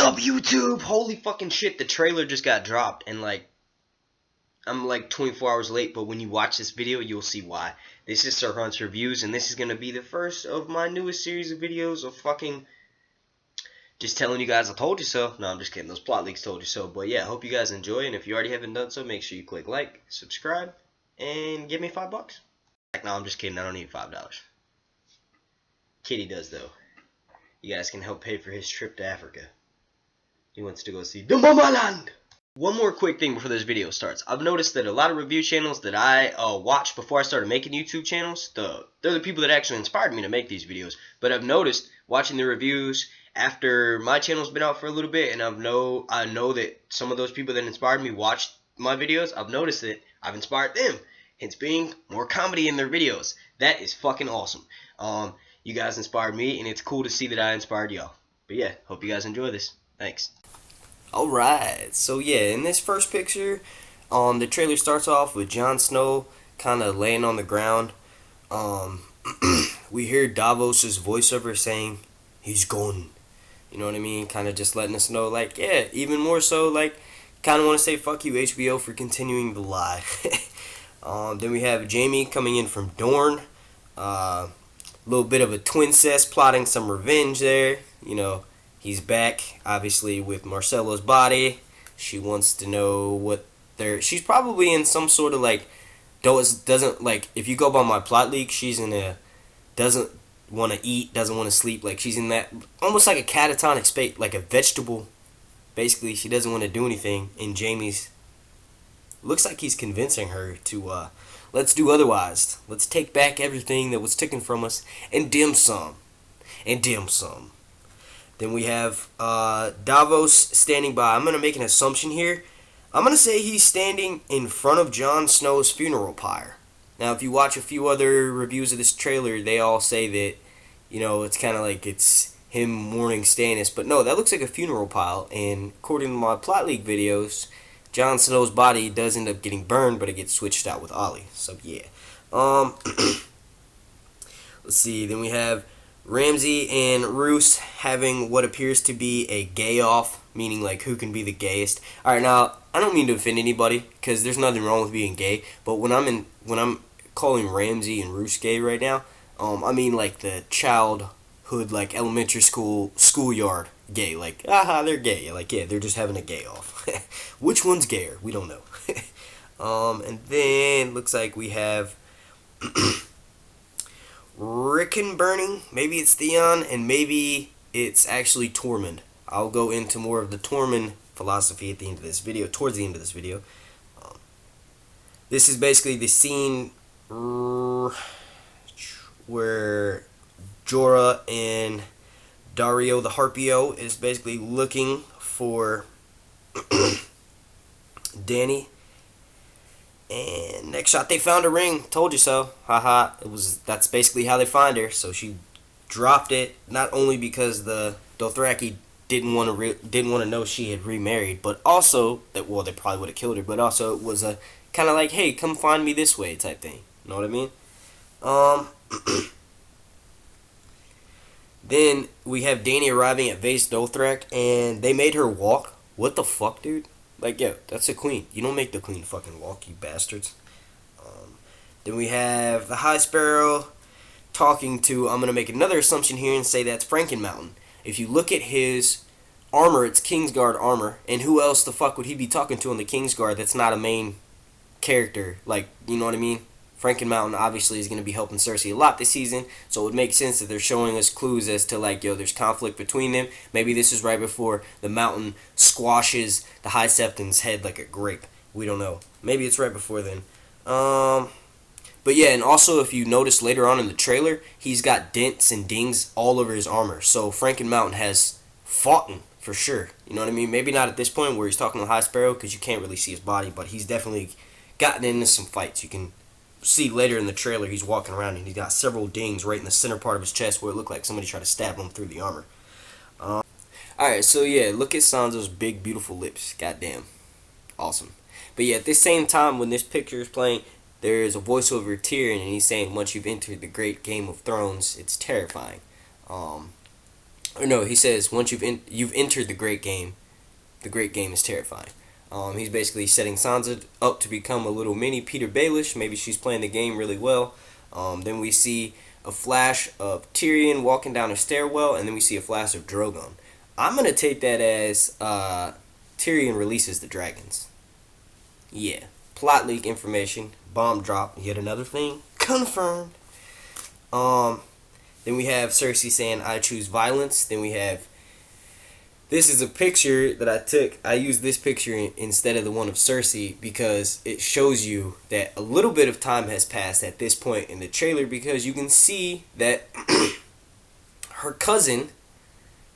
up, YouTube? Holy fucking shit, the trailer just got dropped, and like, I'm like 24 hours late, but when you watch this video, you'll see why. This is Sir Hunt's Reviews, and this is gonna be the first of my newest series of videos of fucking just telling you guys I told you so. No, I'm just kidding, those plot leaks told you so, but yeah, I hope you guys enjoy, and if you already haven't done so, make sure you click like, subscribe, and give me $5. No, I'm just kidding, I don't need $5. Kitty does, though. You guys can help pay for his trip to Africa. He wants to go see the Mamaland. One more quick thing before this video starts. I've noticed that a lot of review channels that I watched before I started making YouTube channels, they're the people that actually inspired me to make these videos. But I've noticed watching the reviews after my channel's been out for a little bit, and I know that some of those people that inspired me watched my videos. I've noticed that I've inspired them, hence being more comedy in their videos. That is fucking awesome. You guys inspired me, and it's cool to see that I inspired y'all. But yeah, hope you guys enjoy this. Thanks. Alright, so yeah, in this first picture, the trailer starts off with Jon Snow kind of laying on the ground. We hear Davos' voiceover saying, he's gone. You know what I mean? Kind of just letting us know, like, yeah, even more so, like, kind of want to say fuck you, HBO, for continuing the lie. Then we have Jaime coming in from Dorne. Little bit of a twincest, plotting some revenge there. You know, he's back, obviously, with Marcello's body. She wants to know what she's probably in some sort of, like, doesn't, like, if you go by my plot leak, she's in a, doesn't want to eat, doesn't want to sleep. Like, she's in that, almost like a catatonic state, like a vegetable. Basically, she doesn't want to do anything, and Jaime's, looks like he's convincing her to, let's do otherwise. Let's take back everything that was taken from us and dim some. And dim some. Then we have Davos standing by. I'm going to make an assumption here. I'm going to say he's standing in front of Jon Snow's funeral pyre. Now, if you watch a few other reviews of this trailer, they all say that, you know, it's kind of like it's him mourning Stannis. But no, that looks like a funeral pile. And according to my plot leak videos, Jon Snow's body does end up getting burned, but it gets switched out with Ollie. So, yeah. Let's see. Then we have Ramsay and Roose having what appears to be a gay-off, meaning, like, who can be the gayest. Alright, now, I don't mean to offend anybody, because there's nothing wrong with being gay, but when I'm calling Ramsay and Roose gay right now, I mean, like, the childhood, like, elementary schoolyard gay, like, aha, they're gay, like, yeah, they're just having a gay off. Which one's gayer? We don't know. And then, looks like we have Rickon burning, maybe it's Theon, and maybe it's actually Tormund. I'll go into more of the Tormund philosophy at the end of this video, towards the end of this video. This is basically the scene where Jorah and Dario the Harpio is basically looking for Dany. And next shot, they found a ring. Told you so. Haha. That's basically how they find her. So she dropped it, not only because the Dothraki didn't want to know she had remarried, but also that, well, they probably would have killed her, but also it was a kind of like, hey, come find me this way type thing. You know what I mean? Then we have Dany arriving at Vaes Dothrak, and they made her walk. What the fuck, dude? Like, yo, that's a queen. You don't make the queen fucking walk, you bastards. Then we have the High Sparrow talking to, I'm going to make another assumption here and say that's Frankenmountain. If you look at his armor, it's Kingsguard armor, and who else the fuck would he be talking to on the Kingsguard that's not a main character? Like, you know what I mean? Frankenmountain obviously is going to be helping Cersei a lot this season, so it would make sense that they're showing us clues as to, like, yo, there's conflict between them. Maybe this is right before the Mountain squashes the High Septon's head like a grape. We don't know. Maybe it's right before then. But yeah, and also if you notice later on in the trailer, he's got dents and dings all over his armor. So Frankenmountain has fought him for sure. You know what I mean? Maybe not at this point where he's talking to High Sparrow because you can't really see his body, but he's definitely gotten into some fights. You can see later in the trailer he's walking around and he's got several dings right in the center part of his chest where it looked like somebody tried to stab him through the armor. Alright, so yeah, look at Sansa's big beautiful lips. Goddamn. Awesome. But yeah, at the same time when this picture is playing, there is a voiceover of Tyrion and he's saying once you've entered the great Game of Thrones, it's terrifying. Or no, he says once you've entered the great game is terrifying. He's basically setting Sansa up to become a little mini Peter Baelish. Maybe she's playing the game really well. Then we see a flash of Tyrion walking down a stairwell, and then we see a flash of Drogon. I'm gonna take that as Tyrion releases the dragons. Yeah, plot leak information, bomb drop, yet another thing confirmed. Then we have Cersei saying, "I choose violence." Then we have, this is a picture that I took. I used this picture instead of the one of Cersei because it shows you that a little bit of time has passed at this point in the trailer, because you can see that her cousin,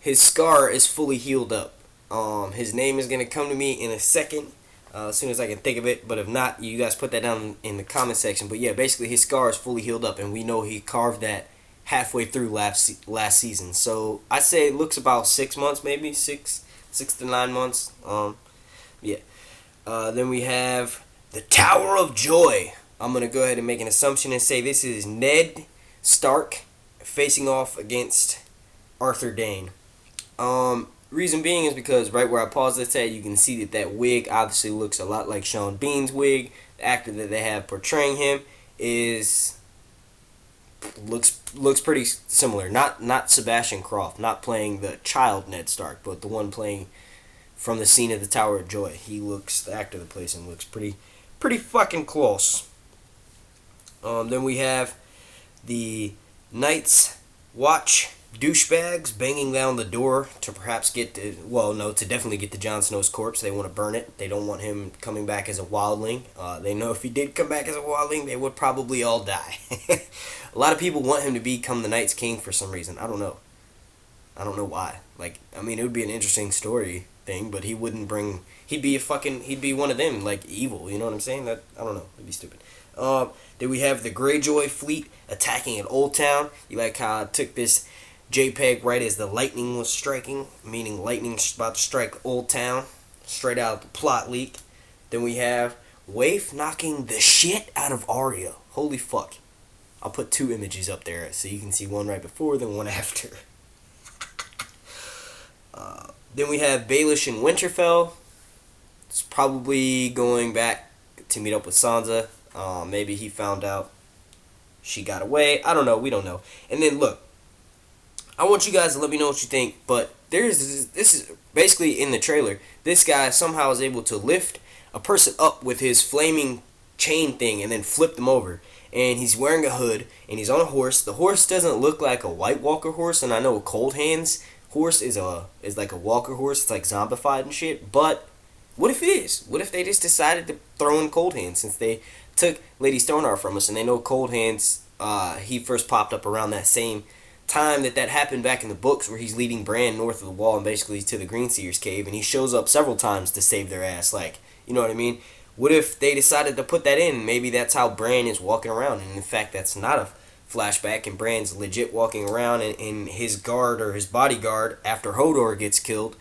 his scar is fully healed up. His name is going to come to me in a second, as soon as I can think of it. But if not, you guys put that down in the comment section. But yeah, basically his scar is fully healed up, and we know he carved that halfway through last season. So I'd say it looks about 6 months, maybe 6 to 9 months. Yeah. Then we have the Tower of Joy. I'm gonna go ahead and make an assumption and say this is Ned Stark facing off against Arthur Dayne. Reason being is because right where I paused this at, you can see that wig obviously looks a lot like Sean Bean's wig. The actor that they have portraying him looks pretty similar. Not Sebastian Croft, not playing the child Ned Stark, but the one playing from the scene of the Tower of Joy. The actor that plays him looks pretty fucking close. Then we have the Night's Watch douchebags banging down the door to perhaps to definitely get to Jon Snow's corpse. They want to burn it. They don't want him coming back as a wildling. They know if he did come back as a wildling, they would probably all die. A lot of people want him to become the Night's King for some reason. I don't know why. It would be an interesting story thing, but he'd be one of them, like evil, you know what I'm saying? I don't know. It'd be stupid. Then we have the Greyjoy fleet attacking at Old Town. You like how I took this JPEG right as the lightning was striking, meaning lightning's about to strike Old Town, straight out of the plot leak. Then we have Waif knocking the shit out of Arya. Holy fuck. I'll put 2 images up there so you can see one right before, then one after. Then we have Baelish in Winterfell. It's probably going back to meet up with Sansa. Maybe he found out she got away. I don't know. We don't know. And then look, I want you guys to let me know what you think. But this is basically in the trailer. This guy somehow is able to lift a person up with his flaming chain thing and then flip them over. And he's wearing a hood and he's on a horse. The horse doesn't look like a White Walker horse, and I know a Cold Hands horse is like a Walker horse. It's like zombified and shit. But what if it is? What if they just decided to throw in Cold Hands, since they took Lady Stoneheart from us, and they know Cold Hands, he first popped up around that same time that happened back in the books, where he's leading Bran north of the wall and basically to the Greenseer's cave, and he shows up several times to save their ass. Like, you know what I mean? What if they decided to put that in? Maybe that's how Bran is walking around, and in fact that's not a flashback, and Bran's legit walking around, and his guard or his bodyguard after Hodor gets killed,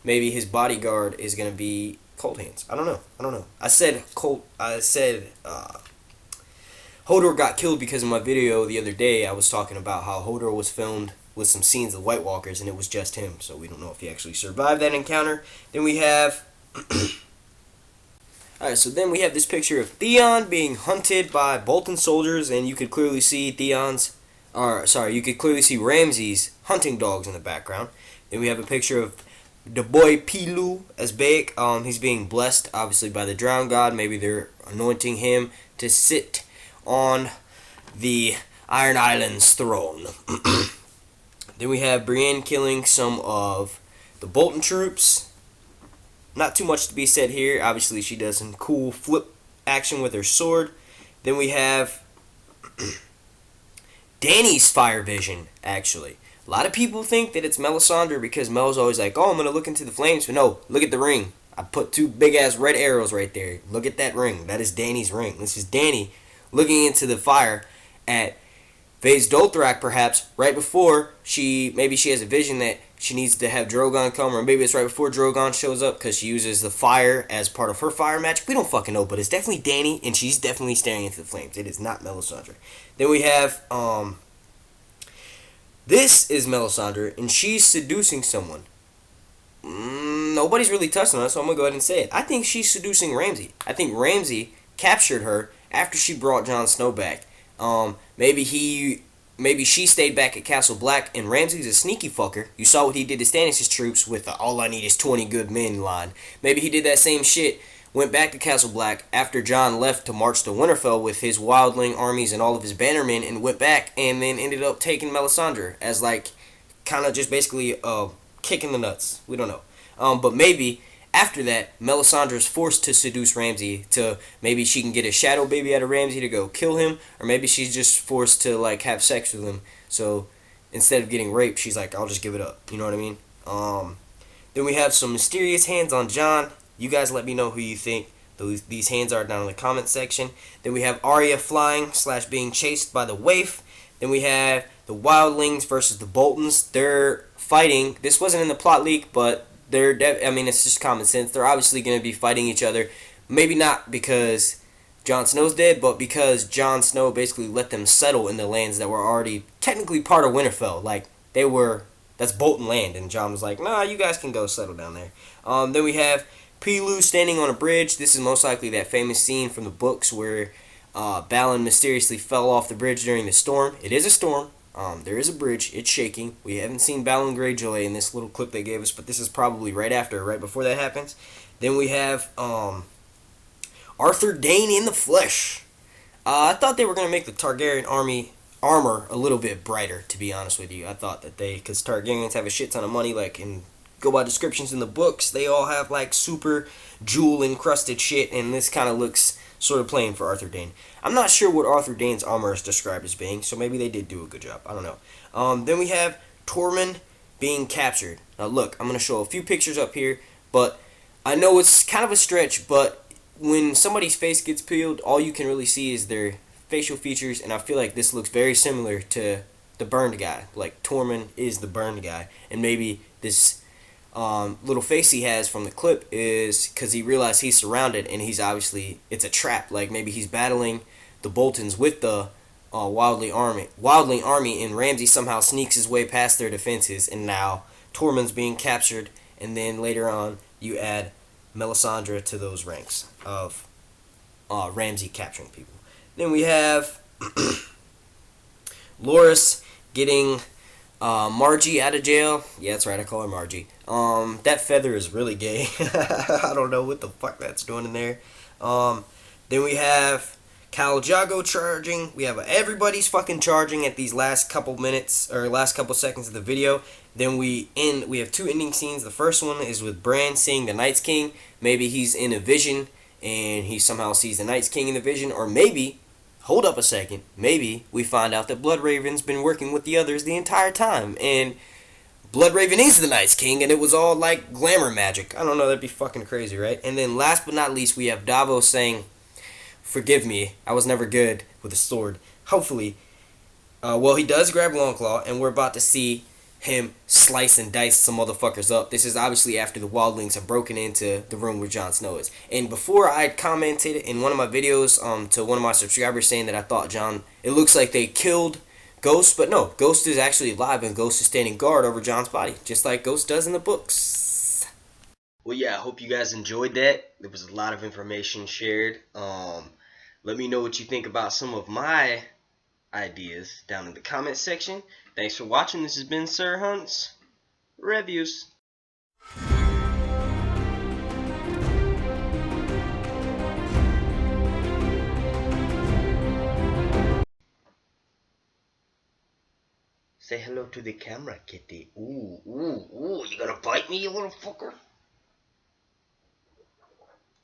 maybe his bodyguard is gonna be Cold Hands. I don't know. I said Hodor got killed because in my video the other day I was talking about how Hodor was filmed with some scenes of White Walkers and it was just him, so we don't know if he actually survived that encounter. Then we have alright, so then we have this picture of Theon being hunted by Bolton soldiers, and you could clearly see you could clearly see Ramsay's hunting dogs in the background. Then we have a picture of the boy Pilu as Baek. He's being blessed, obviously, by the Drown God. Maybe they're anointing him to sit on the Iron Island's throne. Then we have Brienne killing some of the Bolton troops. Not too much to be said here. Obviously, she does some cool flip action with her sword. Then we have Dany's fire vision, actually. A lot of people think that it's Melisandre because Mel's always like, oh, I'm going to look into the flames. But no, look at the ring. I put 2 big-ass red arrows right there. Look at that ring. That is Dany's ring. This is Dany looking into the fire at Vaes Dothrak, perhaps, right before maybe she has a vision that she needs to have Drogon come, or maybe it's right before Drogon shows up because she uses the fire as part of her fire magic. We don't fucking know, but it's definitely Dany, and she's definitely staring into the flames. It is not Melisandre. Then we have This is Melisandre, and she's seducing someone. Nobody's really touched on it, so I'm gonna go ahead and say it. I think she's seducing Ramsay. I think Ramsay captured her after she brought Jon Snow back. Maybe she stayed back at Castle Black, and Ramsay's a sneaky fucker. You saw what he did to Stannis' troops with the "all I need is 20 good men" line. Maybe he did that same shit, went back to Castle Black after Jon left to march to Winterfell with his wildling armies and all of his bannermen, and went back and then ended up taking Melisandre as like kind of just basically kick in the nuts. We don't know. But maybe after that, Melisandre is forced to seduce Ramsay to maybe she can get a shadow baby out of Ramsay to go kill him, or maybe she's just forced to like have sex with him. So instead of getting raped, she's like, I'll just give it up. You know what I mean? Then we have some mysterious hands on Jon. You guys let me know who you think these hands are down in the comment section. Then we have Arya flying / being chased by the waif. Then we have the wildlings versus the Boltons. They're fighting. This wasn't in the plot leak, but it's just common sense. They're obviously going to be fighting each other. Maybe not because Jon Snow's dead, but because Jon Snow basically let them settle in the lands that were already technically part of Winterfell. Like, that's Bolton land, and Jon was like, nah, you guys can go settle down there. Then we have Pilou standing on a bridge. This is most likely that famous scene from the books where Balon mysteriously fell off the bridge during the storm. It is a storm. There is a bridge. It's shaking. We haven't seen Balon Greyjoy in this little clip they gave us, but this is probably right before that happens. Then we have Arthur Dayne in the flesh. I thought they were going to make the Targaryen armor a little bit brighter, to be honest with you. I thought that because Targaryens have a shit ton of money, and go by descriptions in the books, they all have like super jewel encrusted shit, and this kind of looks sort of plain for Arthur Dayne. I'm not sure what Arthur Dayne's armor is described as being, so maybe they did do a good job. I don't know. Then we have Tormund being captured. Now look, I'm going to show a few pictures up here, but I know it's kind of a stretch, but when somebody's face gets peeled, all you can really see is their facial features, and I feel like this looks very similar to the burned guy. Like, Tormund is the burned guy, and maybe this little face he has from the clip is because he realized he's surrounded, and he's obviously, it's a trap. Like, maybe he's battling the Boltons with the wildling army, and Ramsay somehow sneaks his way past their defenses, and now Tormund's being captured, and then later on you add Melisandre to those ranks of Ramsay capturing people. Then we have Loras getting Margie out of jail. Yeah, that's right, I call her Margie. That feather is really gay. I don't know what the fuck that's doing in there. Then we have Khal Drogo charging. We have everybody's fucking charging at these last couple minutes or last couple seconds of the video. Then we have two ending scenes. The first one is with Bran seeing the Night's King. Maybe he's in a vision and he somehow sees the Night's King in the vision, or maybe, hold up a second, maybe we find out that Bloodraven's been working with the others the entire time, and Bloodraven is the Night's King, and it was all like glamour magic. I don't know, that'd be fucking crazy, right? And then last but not least, we have Davos saying, "Forgive me, I was never good with a sword." Hopefully. He does grab Longclaw, and we're about to see him slice and dice some motherfuckers up. This is obviously after the wildlings have broken into the room where Jon Snow is. And before, I had commented in one of my videos to one of my subscribers saying that I thought it looks like they killed Ghost, but no, Ghost is actually alive, and Ghost is standing guard over Jon's body, just like Ghost does in the books. Well, yeah, I hope you guys enjoyed that. There was a lot of information shared. Let me know what you think about some of my ideas down in the comment section. Thanks for watching. This has been Sir Hunt's Reviews. Say hello to the camera, kitty. Ooh, ooh, ooh, you gonna bite me, you little fucker?